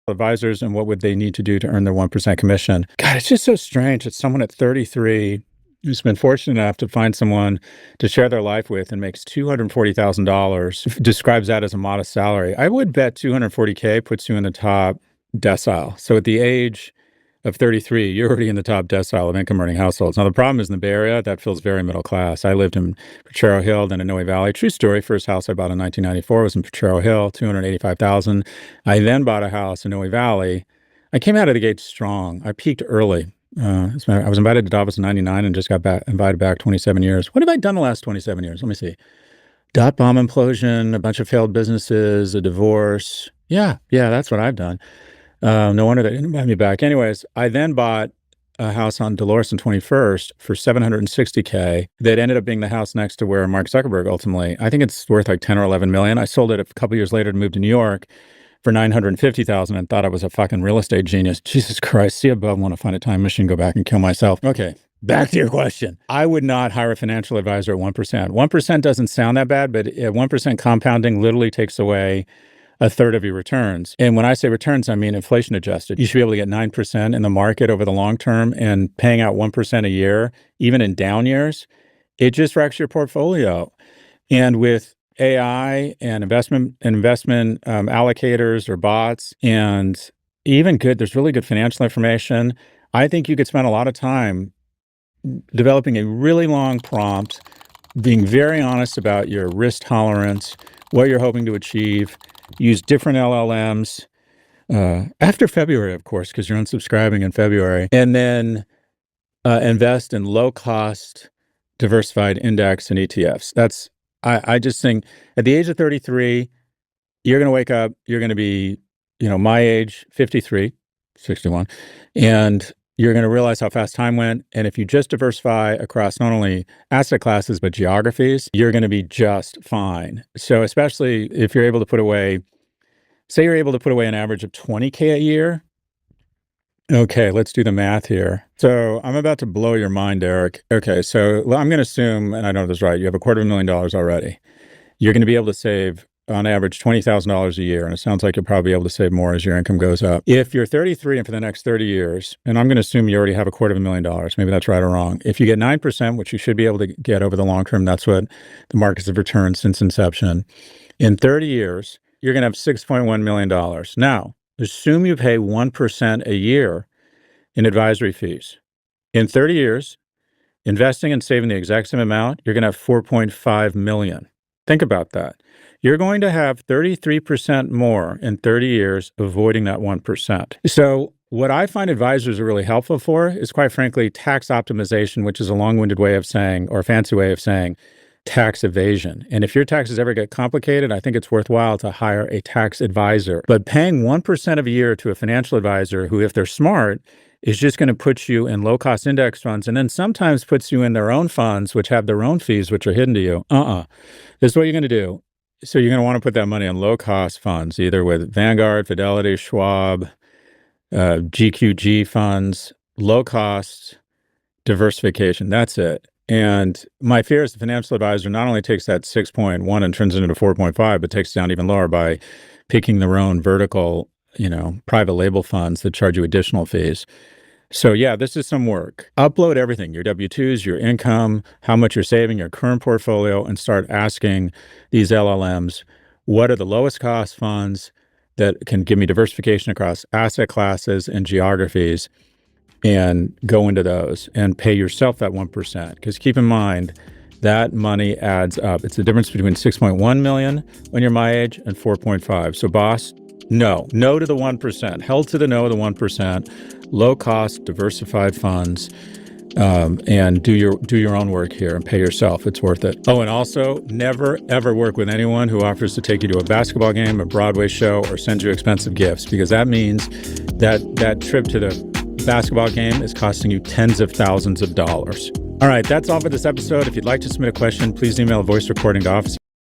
advisors and what would they need to do to earn their 1% commission? God, it's just so strange that someone at 33 who's been fortunate enough to find someone to share their life with and makes $240,000 describes that as a modest salary. I would bet 240K puts you in the top decile. So at the age of 33, you're already in the top decile of income earning households. Now, the problem is in the Bay Area, that feels very middle class. I lived in Potrero Hill, then in Noe Valley. True story. First house I bought in 1994 was in Potrero Hill, $285,000. I then bought a house in Noe Valley. I came out of the gate strong. I peaked early. I was invited to Davos in 99 and just got invited back 27 years. What have I done the last 27 years? Let me see. Dot bomb implosion, a bunch of failed businesses, a divorce. Yeah, that's what I've done. No wonder they didn't invite me back. Anyways, I then bought a house on Dolores and 21st for $760K that ended up being the house next to where Mark Zuckerberg ultimately, I think it's worth like 10 or 11 million. I sold it a couple years later to move to New York for $950,000 and thought I was a fucking real estate genius. Jesus Christ, see above, want to find a time machine, go back and kill myself. Okay, back to your question. I would not hire a financial advisor at 1%. 1% doesn't sound that bad, but at 1% compounding literally takes away a third of your returns. And when I say returns, I mean inflation adjusted. You should be able to get 9% in the market over the long term, and paying out 1% a year, even in down years, it just wrecks your portfolio. And with AI and investment allocators or bots, and even there's really good financial information. I think you could spend a lot of time developing a really long prompt, being very honest about your risk tolerance, what you're hoping to achieve, use different LLMs after February, of course, because you're unsubscribing in February, and then invest in low-cost, diversified index and ETFs. I just think at the age of 33, you're going to wake up, you're going to be, my age, 53, 61, and you're going to realize how fast time went. And if you just diversify across not only asset classes, but geographies, you're going to be just fine. So especially if you're able to put away, say you're able to put away an average of 20K a year. Okay, let's do the math here. So I'm about to blow your mind, Eric. Okay, so I'm going to assume, and I know this is right, you have $250,000 already. You're going to be able to save, on average, $20,000 a year, and it sounds like you'll probably be able to save more as your income goes up. If you're 33 and for the next 30 years, and I'm going to assume you already have $250,000, maybe that's right or wrong. If you get 9%, which you should be able to get over the long term, that's what the markets have returned since inception. In 30 years, you're going to have $6.1 million. Now, assume you pay 1% a year in advisory fees. In 30 years, investing and saving the exact same amount, you're going to have $4.5 million. Think about that. You're going to have 33% more in 30 years avoiding that 1%. So what I find advisors are really helpful for is, quite frankly, tax optimization, which is a long-winded way of saying, or a fancy way of saying, tax evasion. And if your taxes ever get complicated, I think it's worthwhile to hire a tax advisor. But paying 1% a year to a financial advisor who, if they're smart, is just going to put you in low-cost index funds, and then sometimes puts you in their own funds, which have their own fees, which are hidden to you. This is what you're going to do. So you're going to want to put that money in low-cost funds, either with Vanguard, Fidelity, Schwab, GQG funds, low-cost diversification. That's it. And my fear is the financial advisor not only takes that 6.1 and turns it into 4.5, but takes it down even lower by picking their own vertical, private label funds that charge you additional fees. So yeah, this is some work. Upload everything, your W-2s, your income, how much you're saving, your current portfolio, and start asking these LLMs, what are the lowest cost funds that can give me diversification across asset classes and geographies, and go into those and pay yourself that 1%. Because keep in mind, that money adds up. It's the difference between 6.1 million when you're my age and 4.5. So boss, no to the 1%. Held to the no of the 1%. Low cost, diversified funds, and do your own work here and pay yourself. It's worth it. Oh, and also never ever work with anyone who offers to take you to a basketball game, a Broadway show, or send you expensive gifts, because that means that trip to the basketball game is costing you tens of thousands of dollars. All right, that's all for this episode. If you'd like to submit a question, please email a voice recording to office